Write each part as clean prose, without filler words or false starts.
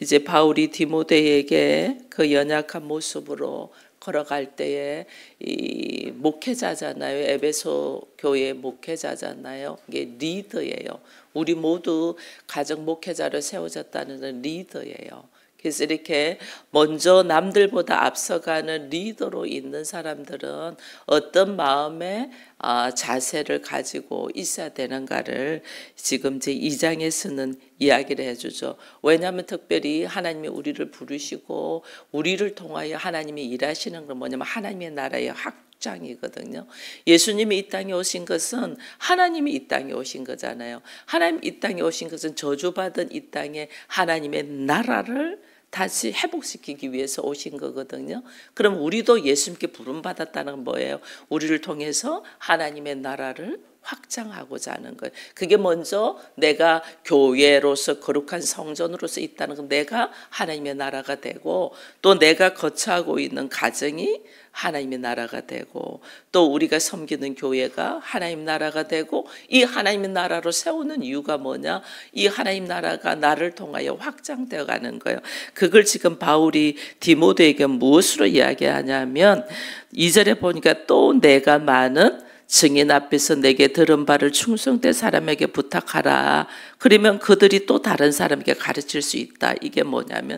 이제 바울이 디모데에게 그 연약한 모습으로 걸어갈 때에 이 목회자잖아요. 에베소 교회 목회자잖아요. 이게 리더예요. 우리 모두 가정 목회자로 세워졌다는 리더예요. 그래서 이렇게 먼저 남들보다 앞서가는 리더로 있는 사람들은 어떤 마음의 자세를 가지고 있어야 되는가를 지금 제 2장에서는 이야기를 해주죠. 왜냐하면 특별히 하나님이 우리를 부르시고 우리를 통하여 하나님이 일하시는 건 뭐냐면 하나님의 나라의 확장이거든요. 예수님이 이 땅에 오신 것은 하나님이 이 땅에 오신 거잖아요. 하나님 이 땅에 오신 것은 저주받은 이 땅에 하나님의 나라를 다시 회복시키기 위해서 오신 거거든요. 그럼 우리도 예수님께 부름받았다는 건 뭐예요? 우리를 통해서 하나님의 나라를 확장하고자 하는 거예요. 그게 먼저 내가 교회로서 거룩한 성전으로서 있다는 건 내가 하나님의 나라가 되고 또 내가 거처하고 있는 가정이 하나님의 나라가 되고 또 우리가 섬기는 교회가 하나님 나라가 되고 이 하나님의 나라로 세우는 이유가 뭐냐? 이 하나님 나라가 나를 통하여 확장되어 가는 거예요. 그걸 지금 바울이 디모데에게 무엇으로 이야기하냐면 2절에 보니까 또 내가 많은 증인 앞에서 내게 들은 바를 충성된 사람에게 부탁하라. 그러면 그들이 또 다른 사람에게 가르칠 수 있다. 이게 뭐냐면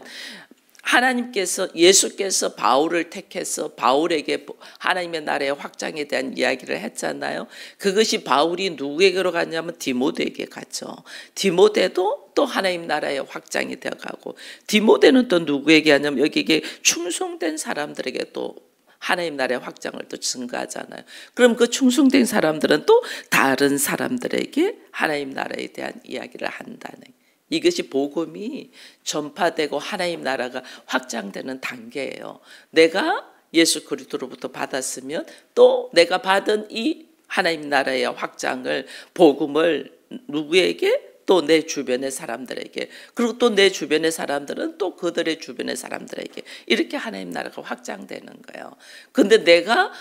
하나님께서 예수께서 바울을 택해서 바울에게 하나님의 나라의 확장에 대한 이야기를 했잖아요. 그것이 바울이 누구에게로 갔냐면 디모데에게 갔죠. 디모데도 또 하나님 나라의 확장이 되어가고 디모데는 또 누구에게 하냐면 여기에 충성된 사람들에게 또 하나님 나라의 확장을 또 증가하잖아요. 그럼 그 충성된 사람들은 또 다른 사람들에게 하나님 나라에 대한 이야기를 한다는 이것이 복음이 전파되고 하나님 나라가 확장되는 단계예요. 내가 예수 그리스도로부터 받았으면 또 내가 받은 이 하나님 나라의 확장을 복음을 누구에게? 또 내 주변의 사람들에게 그리고 또 내 주변의 사람들은 또 그들의 주변의 사람들에게 이렇게 하나님 나라가 확장되는 거예요. 근데 내가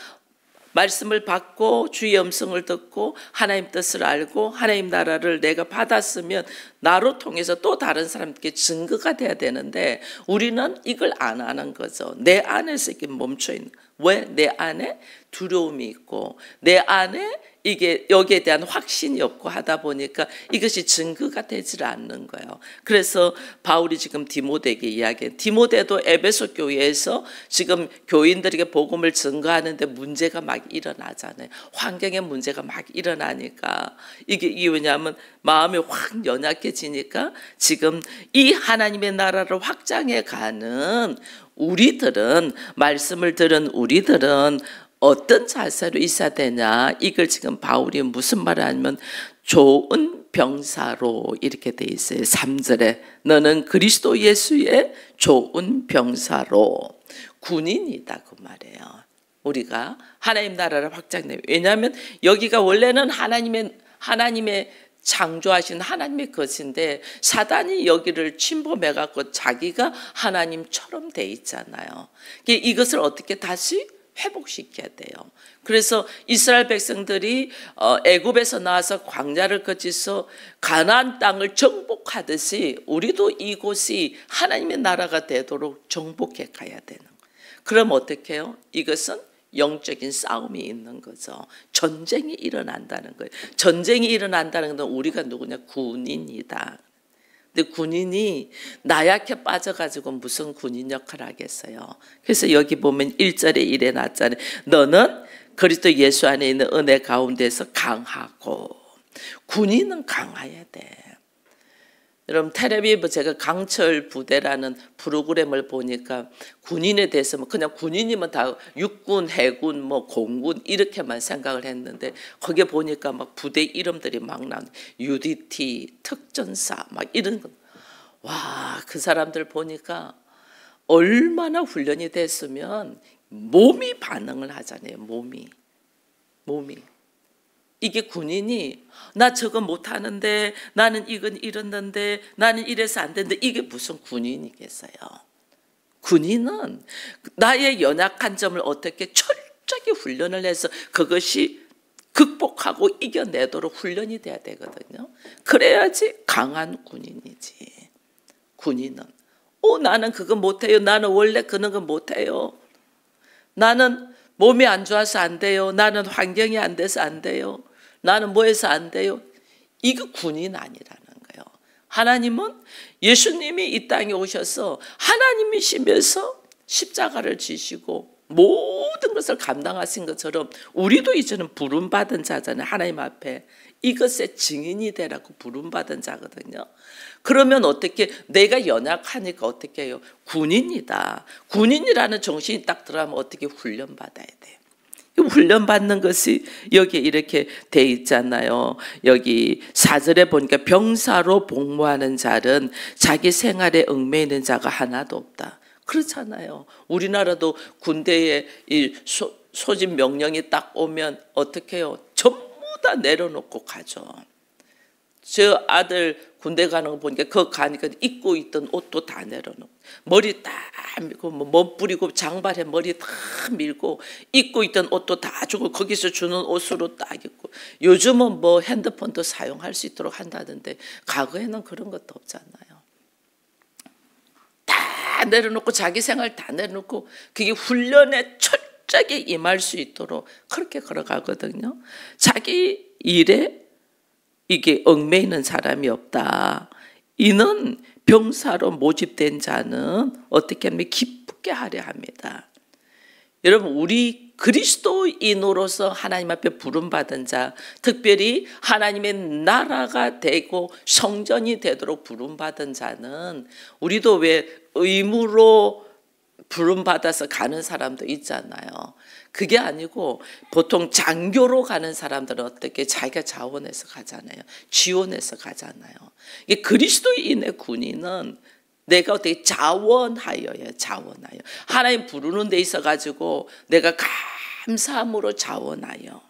말씀을 받고 주의 음성을 듣고 하나님 뜻을 알고 하나님 나라를 내가 받았으면 나로 통해서 또 다른 사람들께 증거가 돼야 되는데 우리는 이걸 안 하는 거죠. 내 안에서 이렇게 멈춰 있는. 왜? 내 안에 두려움이 있고 내 안에 이게 여기에 대한 확신이 없고 하다 보니까 이것이 증거가 되질 않는 거예요. 그래서 바울이 지금 디모데에게 이야기해. 디모데도 에베소 교회에서 지금 교인들에게 복음을 증거하는데 문제가 막 일어나잖아요. 환경에 문제가 막 일어나니까 이게 왜냐하면 마음이 확 연약해지니까 지금 이 하나님의 나라를 확장해 가는 우리들은 말씀을 들은 우리들은 어떤 자세로 있어야 되냐 이걸 지금 바울이 무슨 말을 하냐면 좋은 병사로 이렇게 돼 있어요. 3절에 너는 그리스도 예수의 좋은 병사로 군인이다 그 말이에요. 우리가 하나님 나라를 확장해요. 왜냐하면 여기가 원래는 하나님의 창조하신 하나님의 것인데 사단이 여기를 침범해 갖고 자기가 하나님처럼 돼 있잖아요. 이것을 어떻게 다시 회복시켜야 돼요. 그래서 이스라엘 백성들이 애굽에서 나와서 광야를 거쳐서 가나안 땅을 정복하듯이 우리도 이곳이 하나님의 나라가 되도록 정복해 가야 되는 거예요. 그럼 어떻게 해요? 이것은 영적인 싸움이 있는 거죠. 전쟁이 일어난다는 거예요. 전쟁이 일어난다는 건 우리가 누구냐? 군인이다. 근데 군인이 나약해 빠져가지고 무슨 군인 역할을 하겠어요. 그래서 여기 보면 1절에 이래 놨잖아요. 너는 그리스도 예수 안에 있는 은혜 가운데서 강하고 군인은 강해야 돼. 여러분 텔레비전 제가 강철 부대라는 프로그램을 보니까 군인에 대해서 그냥 군인이면 다 육군, 해군, 뭐 공군 이렇게만 생각을 했는데 거기에 보니까 막 부대 이름들이 막 나오는 UDT, 특전사 막 이런 거. 와, 그 사람들 보니까 얼마나 훈련이 됐으면 몸이 반응을 하잖아요. 몸이. 이게 군인이 나 저거 못하는데 나는 이건 이랬는데 나는 이래서 안 되는데 이게 무슨 군인이겠어요. 군인은 나의 연약한 점을 어떻게 철저하게 훈련을 해서 그것이 극복하고 이겨내도록 훈련이 돼야 되거든요. 그래야지 강한 군인이지. 군인은 나는 그거 못해요. 나는 원래 그런 거 못해요. 나는 몸이 안 좋아서 안 돼요. 나는 환경이 안 돼서 안 돼요. 나는 뭐해서 안 돼요. 이거 군인 아니라는 거예요. 하나님은 예수님이 이 땅에 오셔서 하나님이시면서 십자가를 지시고 모든 것을 감당하신 것처럼 우리도 이제는 부름받은 자잖아요. 하나님 앞에 이것의 증인이 되라고 부름받은 자거든요. 그러면 어떻게, 내가 연약하니까 어떻게 해요? 군인이다. 군인이라는 정신이 딱 들어가면 어떻게 훈련받아야 돼요. 훈련받는 것이 여기 이렇게 돼 있잖아요. 여기 4절에 보니까 병사로 복무하는 자는 자기 생활에 얽매이는 자가 하나도 없다. 그렇잖아요. 우리나라도 군대에 이 소집 명령이 딱 오면 어떻게 해요? 전부 다 내려놓고 가죠. 저 아들 군대 가는 거 보니까 그거 가니까 입고 있던 옷도 다 내려놓고 머리 딱 밀고 뭐 뿌리고 장발에 머리 다 밀고 입고 있던 옷도 다 주고 거기서 주는 옷으로 딱 입고, 요즘은 뭐 핸드폰도 사용할 수 있도록 한다던데 과거에는 그런 것도 없잖아요. 다 내려놓고 자기 생활 다 내려놓고 그게 훈련에 철저하게 임할 수 있도록 그렇게 걸어가거든요. 자기 일에 이게 얽매이는 사람이 없다. 이는 병사로 모집된 자는 어떻게 하면 기쁘게 하려 합니다. 여러분, 우리 그리스도인으로서 하나님 앞에 부름받은 자, 특별히 하나님의 나라가 되고 성전이 되도록 부름받은 자는, 우리도 왜 의무로 부름받아서 가는 사람도 있잖아요. 그게 아니고 보통 장교로 가는 사람들은 어떻게 자기가 자원해서 가잖아요. 지원해서 가잖아요. 이게 그리스도인의 군인은 내가 어떻게 자원하여요. 자원하여. 하나님 부르는 데 있어 가지고 내가 감사함으로 자원하여.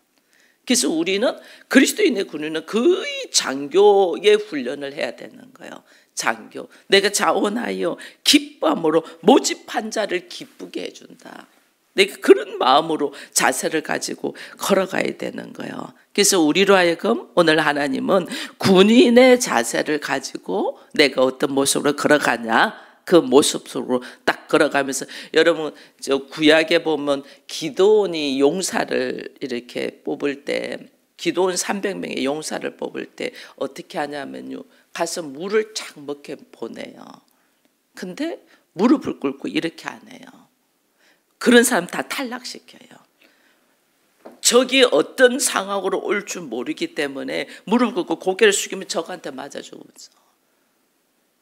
그래서 우리는 그리스도인의 군인은 거의 장교의 훈련을 해야 되는 거예요. 장교. 내가 자원하여 기쁨으로 모집한 자를 기쁘게 해준다. 내가 그런 마음으로 자세를 가지고 걸어가야 되는 거예요. 그래서 우리로 하여금 오늘 하나님은 군인의 자세를 가지고 내가 어떤 모습으로 걸어가냐, 그 모습으로 딱 걸어가면서, 여러분 저 구약에 보면 기드온이 용사를 이렇게 뽑을 때, 기드온 300명의 용사를 뽑을 때 어떻게 하냐면요, 가서 물을 착 먹게 보내요. 근데 무릎을 꿇고 이렇게 안 해요. 그런 사람 다 탈락시켜요. 적이 어떤 상황으로 올 줄 모르기 때문에 무릎 꿇고 고개를 숙이면 적한테 맞아 죽었어.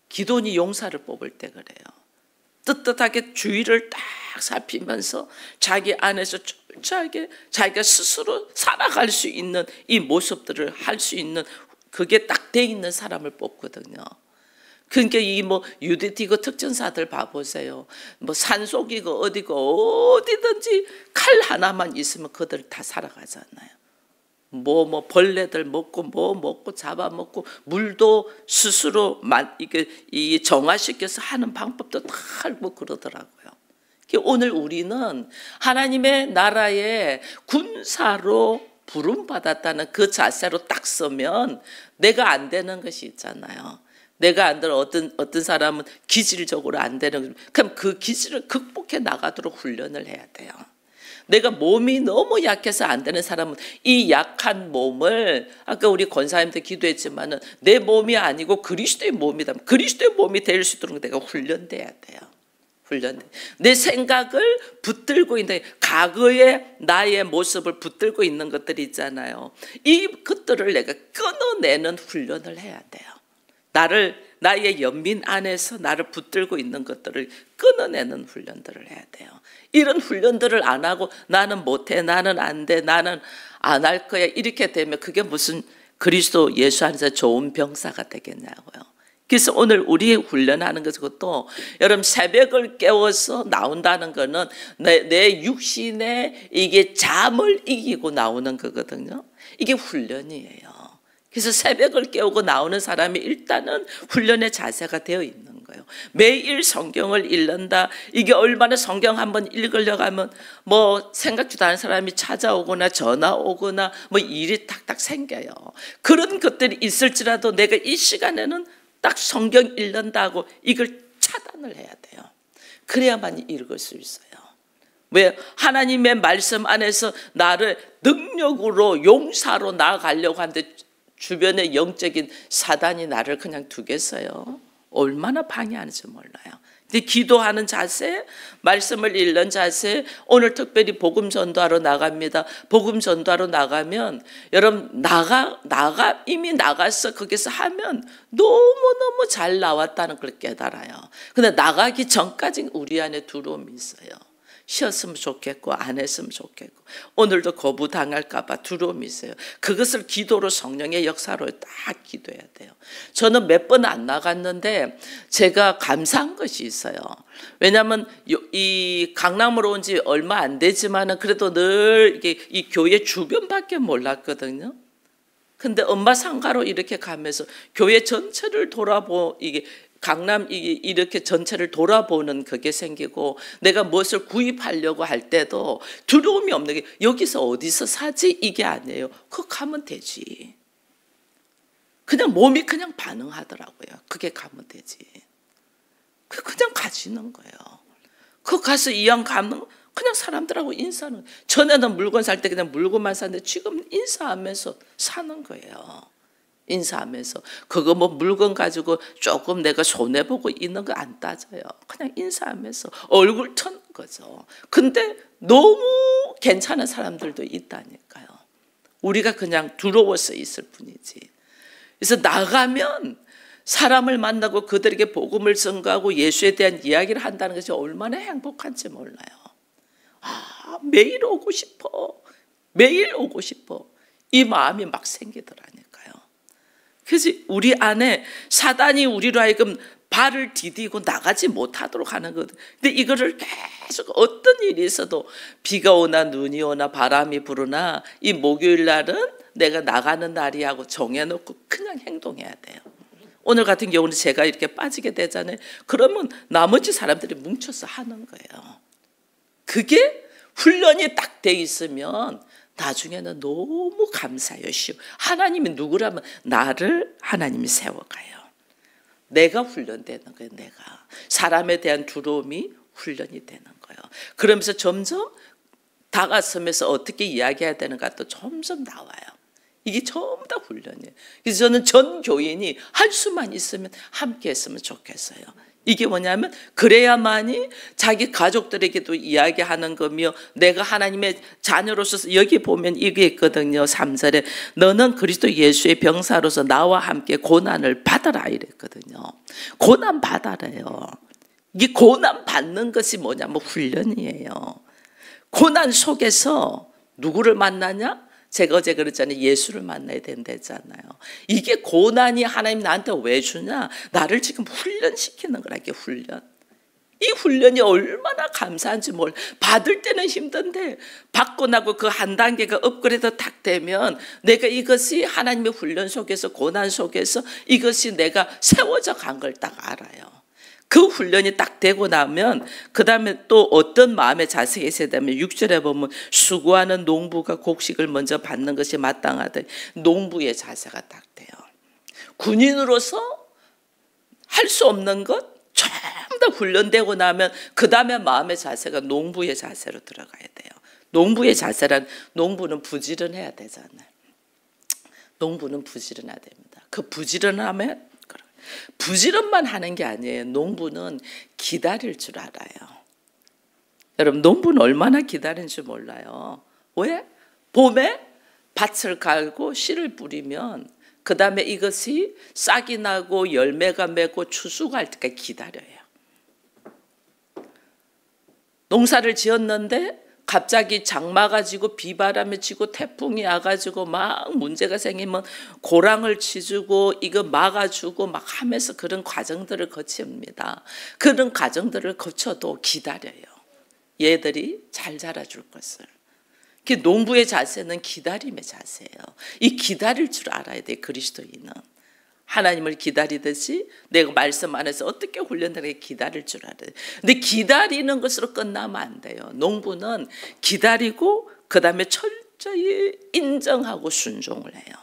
기드온이 용사를 뽑을 때 그래요. 떳떳하게 주위를 딱 살피면서 자기 안에서 철저하게 자기가 스스로 살아갈 수 있는 이 모습들을 할 수 있는, 그게 딱 돼 있는 사람을 뽑거든요. 그러니까 이 뭐 유대티그 특전사들 봐보세요. 뭐 산속이고 어디고 어디든지 칼 하나만 있으면 그들 다 살아가잖아요. 뭐 벌레들 먹고 뭐 먹고 잡아먹고 물도 스스로 이게 정화시켜서 하는 방법도 다 알고 그러더라고요. 오늘 우리는 하나님의 나라의 군사로 부름받았다는 그 자세로 딱 서면 내가 안 되는 것이 있잖아요. 내가 안 되는 어떤 사람은 기질적으로 안 되는, 그럼 그 기질을 극복해 나가도록 훈련을 해야 돼요. 내가 몸이 너무 약해서 안 되는 사람은 이 약한 몸을, 아까 우리 권사님도 기도했지만은 내 몸이 아니고 그리스도의 몸이다. 그리스도의 몸이 될 수 있도록 내가 훈련돼야 돼요. 훈련돼. 내 생각을 붙들고 있는, 과거의 나의 모습을 붙들고 있는 것들이 있잖아요. 이 것들을 내가 끊어내는 훈련을 해야 돼요. 나의 연민 안에서 나를 붙들고 있는 것들을 끊어내는 훈련들을 해야 돼요. 이런 훈련들을 안 하고 나는 못해, 나는 안 돼, 나는 안 할 거야, 이렇게 되면 그게 무슨 그리스도 예수 안에서 좋은 병사가 되겠냐고요. 그래서 오늘 우리 훈련하는 것도, 여러분 새벽을 깨워서 나온다는 거는 내 육신의 이게 잠을 이기고 나오는 거거든요. 이게 훈련이에요. 그래서 새벽을 깨우고 나오는 사람이 일단은 훈련의 자세가 되어 있는 거예요. 매일 성경을 읽는다. 이게 얼마나 성경 한번 읽으려고 하면 뭐 생각지도 않은 사람이 찾아오거나 전화 오거나 뭐 일이 탁탁 생겨요. 그런 것들이 있을지라도 내가 이 시간에는 딱 성경 읽는다고 이걸 차단을 해야 돼요. 그래야만 읽을 수 있어요. 왜? 하나님의 말씀 안에서 나를 능력으로 용사로 나아가려고 하는데 주변에 영적인 사단이 나를 그냥 두겠어요? 얼마나 방해하는지 몰라요. 근데 기도하는 자세, 말씀을 읽는 자세, 오늘 특별히 복음 전도하러 나갑니다. 복음 전도하러 나가면 여러분 이미 나가서 거기서 하면 너무너무 잘 나왔다는 걸 깨달아요. 근데 나가기 전까지 우리 안에 두려움이 있어요. 쉬었으면 좋겠고 안 했으면 좋겠고 오늘도 거부당할까 봐 두려움이 있어요. 그것을 기도로 성령의 역사로 딱 기도해야 돼요. 저는 몇 번 안 나갔는데 제가 감사한 것이 있어요. 왜냐하면 이 강남으로 온 지 얼마 안 되지만은 그래도 늘 이 교회 주변밖에 몰랐거든요. 근데 엄마 상가로 이렇게 가면서 교회 전체를 이게 강남 이렇게 전체를 돌아보는 그게 생기고 내가 무엇을 구입하려고 할 때도 두려움이 없는 게 여기서 어디서 사지 이게 아니에요. 그거 가면 되지. 그냥 몸이 그냥 반응하더라고요. 그게 가면 되지. 그냥 가지는 거예요. 그거 가서 이왕 가면 그냥 사람들하고 인사하는. 전에는 물건 살 때 그냥 물건만 샀는데 지금 인사하면서 사는 거예요. 인사하면서 그거 뭐 물건 가지고 조금 내가 손해보고 있는 거 안 따져요. 그냥 인사하면서 얼굴 터는 거죠. 근데 너무 괜찮은 사람들도 있다니까요. 우리가 그냥 두려워서 있을 뿐이지. 그래서 나가면 사람을 만나고 그들에게 복음을 전가하고 예수에 대한 이야기를 한다는 것이 얼마나 행복한지 몰라요. 매일 오고 싶어. 매일 오고 싶어. 이 마음이 막 생기더라니까요. 그래서 우리 안에 사단이 우리로 하여금 발을 디디고 나가지 못하도록 하는 거거든요. 근데 이거를 계속 어떤 일이 있어도 비가 오나 눈이 오나 바람이 부르나 이 목요일 날은 내가 나가는 날이 하고 정해놓고 그냥 행동해야 돼요. 오늘 같은 경우는 제가 이렇게 빠지게 되잖아요. 그러면 나머지 사람들이 뭉쳐서 하는 거예요. 그게 훈련이 딱 돼 있으면 나중에는 너무 감사해요. 하나님이 누구라면 나를 하나님이 세워가요. 내가 훈련되는 거예요. 내가 사람에 대한 두려움이 훈련이 되는 거예요. 그러면서 점점 다가서면서 어떻게 이야기해야 되는가 또 점점 나와요. 이게 전부 다 훈련이에요. 그래서 저는 전 교인이 할 수만 있으면 함께 했으면 좋겠어요. 이게 뭐냐면 그래야만이 자기 가족들에게도 이야기하는 거며 내가 하나님의 자녀로서 여기 보면 이게 있거든요. 3절에 너는 그리스도 예수의 병사로서 나와 함께 고난을 받아라 이랬거든요. 고난 받아라요. 이 고난 받는 것이 뭐냐면 훈련이에요. 고난 속에서 누구를 만나냐? 제가 어제 그랬잖아요. 예수를 만나야 된다잖아요. 이게 고난이 하나님 나한테 왜 주냐? 나를 지금 훈련시키는 거라. 이게 훈련. 이 훈련이 얼마나 감사한지 몰라. 받을 때는 힘든데 받고 나고 그 한 단계가 업그레이드 딱 되면 내가 이것이 하나님의 훈련 속에서 고난 속에서 이것이 내가 세워져 간 걸 딱 알아요. 그 훈련이 딱 되고 나면 그 다음에 또 어떤 마음의 자세가 있어야 되면 6절에 보면 수고하는 농부가 곡식을 먼저 받는 것이 마땅하다. 농부의 자세가 딱 돼요. 군인으로서 할 수 없는 것 전부 다 훈련되고 나면 그 다음에 마음의 자세가 농부의 자세로 들어가야 돼요. 농부의 자세란 농부는 부지런해야 되잖아요. 농부는 부지런해야 됩니다. 그 부지런하면 부지런만 하는 게 아니에요. 농부는 기다릴 줄 알아요. 여러분 농부는 얼마나 기다리는지 몰라요. 왜? 봄에 밭을 갈고 씨를 뿌리면 그 다음에 이것이 싹이 나고 열매가 맺고 추수가 할 때까지 기다려요. 농사를 지었는데 갑자기 장마가 지고 비바람이 치고 태풍이 와가지고 막 문제가 생기면 고랑을 치주고 이거 막아주고 막 하면서 그런 과정들을 거칩니다. 그런 과정들을 거쳐도 기다려요. 얘들이 잘 자라줄 것을. 농부의 자세는 기다림의 자세예요. 이 기다릴 줄 알아야 돼. 그리스도인은. 하나님을 기다리듯이 내가 말씀 안에서 어떻게 훈련되게 기다릴 줄 알아요. 근데 기다리는 것으로 끝나면 안 돼요. 농부는 기다리고 그 다음에 철저히 인정하고 순종을 해요.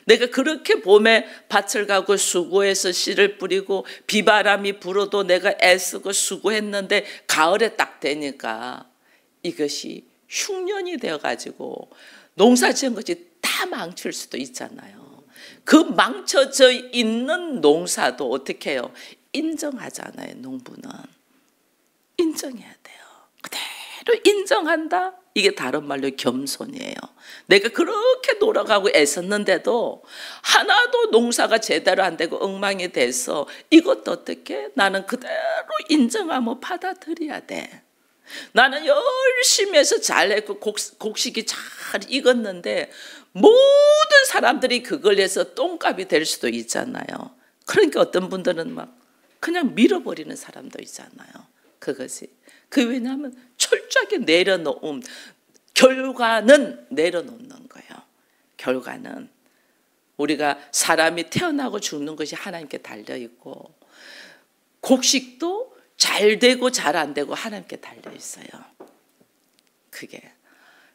내가 그렇게 봄에 밭을 가고 수고해서 씨를 뿌리고 비바람이 불어도 내가 애쓰고 수고했는데 가을에 딱 되니까 이것이 흉년이 되어가지고 농사 지은 것이 다 망칠 수도 있잖아요. 그 망쳐져 있는 농사도 어떻게 해요? 인정하잖아요. 농부는 인정해야 돼요. 그대로 인정한다. 이게 다른 말로 겸손이에요. 내가 그렇게 노력하고 애썼는데도 하나도 농사가 제대로 안 되고 엉망이 돼서 이것도 어떻게? 나는 그대로 인정하고 받아들여야 돼. 나는 열심히 해서 잘했고 곡식이 잘 익었는데 모든 사람들이 그걸 해서 똥값이 될 수도 있잖아요. 그러니까 어떤 분들은 막 그냥 밀어버리는 사람도 있잖아요. 그것이 왜냐하면 철저하게 내려놓음, 결과는 내려놓는 거예요. 결과는 우리가 사람이 태어나고 죽는 것이 하나님께 달려있고 곡식도 잘 되고 잘 안 되고 하나님께 달려있어요.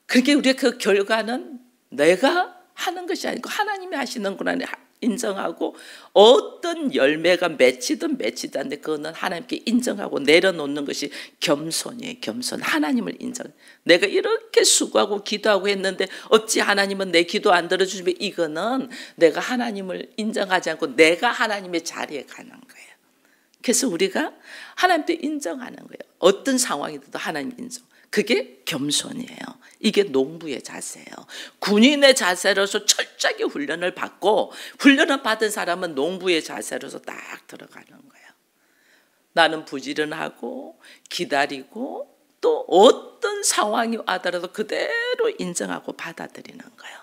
그게 우리의 그 결과는 내가 하는 것이 아니고 하나님이 하시는구나 인정하고 어떤 열매가 맺히든 맺히지 않는데 그거는 하나님께 인정하고 내려놓는 것이 겸손이에요. 겸손. 하나님을 인정. 내가 이렇게 수고하고 기도하고 했는데 어찌 하나님은 내 기도 안 들어주시면 이거는 내가 하나님을 인정하지 않고 내가 하나님의 자리에 가는 거예요. 그래서 우리가 하나님께 인정하는 거예요. 어떤 상황이든 하나님 인정. 그게 겸손이에요. 이게 농부의 자세예요. 군인의 자세로서 철저하게 훈련을 받고 훈련을 받은 사람은 농부의 자세로서 딱 들어가는 거예요. 나는 부지런하고 기다리고 또 어떤 상황이 와더라도 그대로 인정하고 받아들이는 거예요.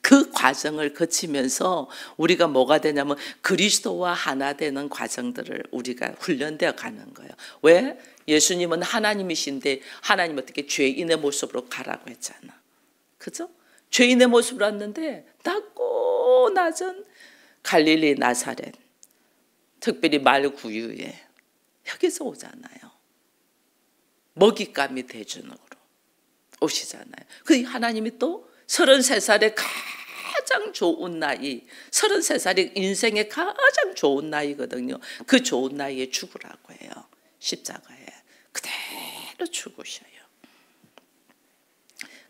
그 과정을 거치면서 우리가 뭐가 되냐면 그리스도와 하나 되는 과정들을 우리가 훈련되어 가는 거예요. 왜? 예수님은 하나님이신데 하나님 어떻게 죄인의 모습으로 가라고 했잖아. 그죠? 죄인의 모습으로 왔는데 낮고 낮은 갈릴리 나사렛, 특별히 말구유에 여기서 오잖아요. 먹잇감이 대준으로 오시잖아요. 그 하나님이 또 33살의 가장 좋은 나이, 33살이 인생의 가장 좋은 나이거든요. 그 좋은 나이에 죽으라고 해요. 십자가에 그대로 죽으셔요.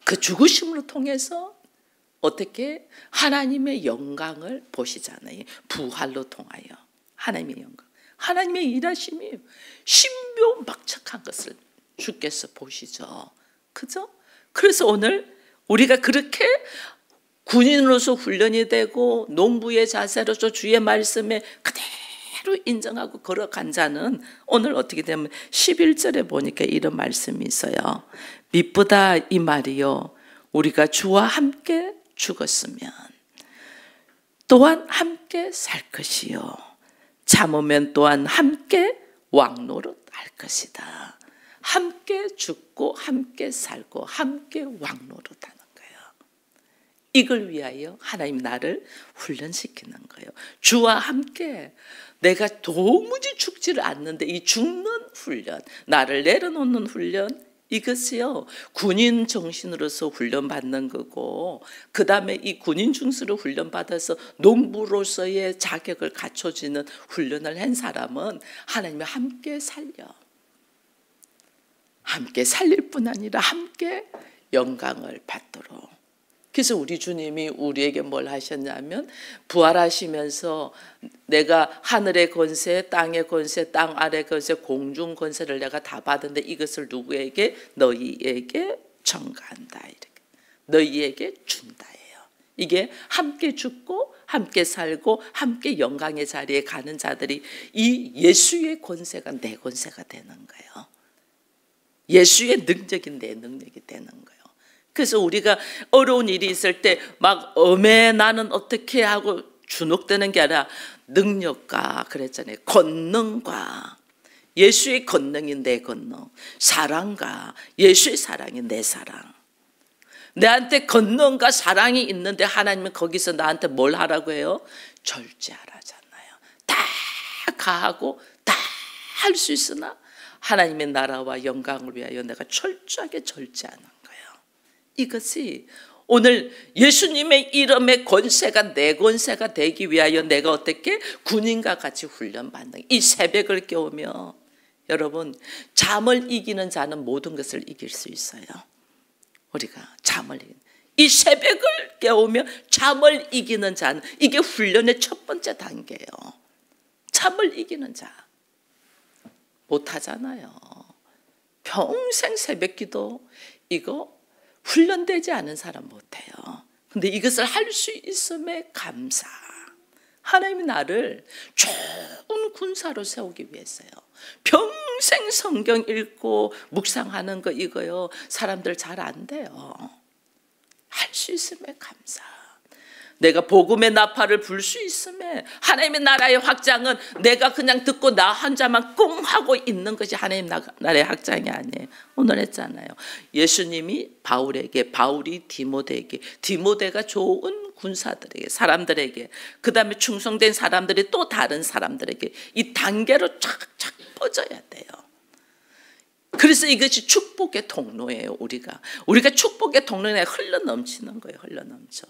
그 죽으심으로 통해서 어떻게 하나님의 영광을 보시잖아요. 부활로 통하여 하나님의 영광, 하나님의 일하심이 신묘막측한 것을 주께서 보시죠. 그죠? 그래서 오늘 우리가 그렇게 군인으로서 훈련이 되고 농부의 자세로서 주의 말씀에 그대로 인정하고 걸어간 자는 오늘 어떻게 되면 11절에 보니까 이런 말씀이 있어요. 미쁘다 이 말이요, 우리가 주와 함께 죽었으면 또한 함께 살 것이요, 참으면 또한 함께 왕노릇 할 것이다. 함께 죽고 함께 살고 함께 왕노릇하는 거예요. 이걸 위하여 하나님 나를 훈련시키는 거예요. 주와 함께 내가 도무지 죽지를 않는데 이 죽는 훈련, 나를 내려놓는 훈련, 이것이요 군인 정신으로서 훈련받는 거고, 그 다음에 이 군인 중수로 훈련받아서 농부로서의 자격을 갖춰지는 훈련을 한 사람은 하나님이 함께 살려, 함께 살릴 뿐 아니라 함께 영광을 받도록. 그래서 우리 주님이 우리에게 뭘 하셨냐면 부활하시면서 내가 하늘의 권세, 땅의 권세, 땅 아래 권세, 공중 권세를 내가 다 받은데 이것을 누구에게? 너희에게 전가한다. 이렇게. 너희에게 준다예요. 이게 함께 죽고 함께 살고 함께 영광의 자리에 가는 자들이 이 예수의 권세가 내 권세가 되는 거예요. 예수의 능력이 내 능력이 되는 거예요. 그래서 우리가 어려운 일이 있을 때 막 나는 어떻게 하고 주눅드는 게 아니라 능력과 그랬잖아요. 권능과 예수의 권능이 내 권능, 사랑과 예수의 사랑이 내 사랑. 내한테 권능과 사랑이 있는데 하나님은 거기서 나한테 뭘 하라고 해요? 절제하라잖아요. 다 가하고 다 할 수 있으나 하나님의 나라와 영광을 위하여 내가 철저하게 절제하는 거예요. 이것이 오늘 예수님의 이름의 권세가 내 권세가 되기 위하여 내가 어떻게 군인과 같이 훈련받는 이 새벽을 깨우며 여러분, 잠을 이기는 자는 모든 것을 이길 수 있어요. 우리가 잠을 이기는 이 새벽을 깨우며 잠을 이기는 자는 이게 훈련의 첫 번째 단계예요. 잠을 이기는 자 못하잖아요. 평생 새벽기도 이거 훈련되지 않은 사람 못해요. 근데 이것을 할 수 있음에 감사. 하나님이 나를 좋은 군사로 세우기 위해서요. 평생 성경 읽고 묵상하는 거 이거요. 사람들 잘 안 돼요. 할 수 있음에 감사. 내가 복음의 나팔을 불 수 있음에 하나님의 나라의 확장은 내가 그냥 듣고 나 혼자만 꿍 하고 있는 것이 하나님 나라의 확장이 아니에요. 오늘 했잖아요. 예수님이 바울에게, 바울이 디모데에게, 디모데가 좋은 군사들에게, 사람들에게, 그 다음에 충성된 사람들이 또 다른 사람들에게 이 단계로 쫙쫙 퍼져야 돼요. 그래서 이것이 축복의 통로예요. 우리가 축복의 통로에 흘러 넘치는 거예요. 흘러 넘쳐.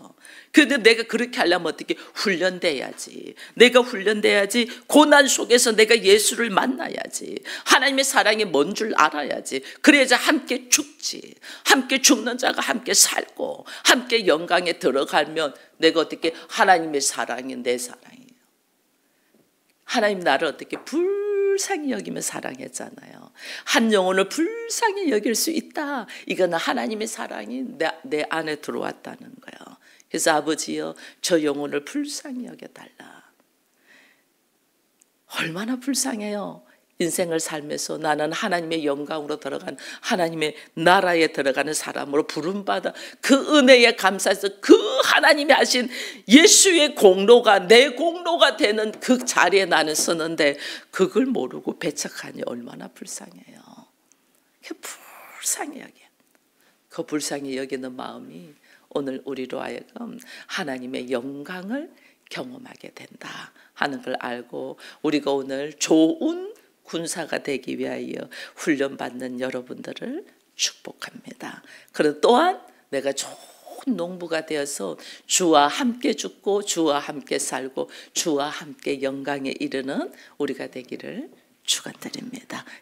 그런데 내가 그렇게 하려면 어떻게 훈련돼야지. 내가 훈련돼야지. 고난 속에서 내가 예수를 만나야지. 하나님의 사랑이 뭔 줄 알아야지. 그래야지 함께 죽지. 함께 죽는 자가 함께 살고 함께 영광에 들어가면 내가 어떻게 하나님의 사랑이 내 사랑이에요. 하나님 나를 어떻게 불쌍히 여기며 사랑했잖아요. 한 영혼을 불쌍히 여길 수 있다. 이거는 하나님의 사랑이 내 안에 들어왔다는 거예요. 그래서 아버지여 저 영혼을 불쌍히 여겨달라. 얼마나 불쌍해요. 인생을 살면서 나는 하나님의 영광으로 들어간 하나님의 나라에 들어가는 사람으로 부름받아 그 은혜에 감사해서 그 하나님이 하신 예수의 공로가 내 공로가 되는 그 자리에 나는 서는데 그걸 모르고 배척하니 얼마나 불쌍해요. 불쌍히 여겨. 그 불쌍히 여기는 마음이 오늘 우리로 하여금 하나님의 영광을 경험하게 된다 하는 걸 알고 우리가 오늘 좋은 군사가 되기 위하여 훈련받는 여러분들을 축복합니다. 그리고 또한 내가 좋은 농부가 되어서 주와 함께 죽고 주와 함께 살고 주와 함께 영광에 이르는 우리가 되기를 축원드립니다.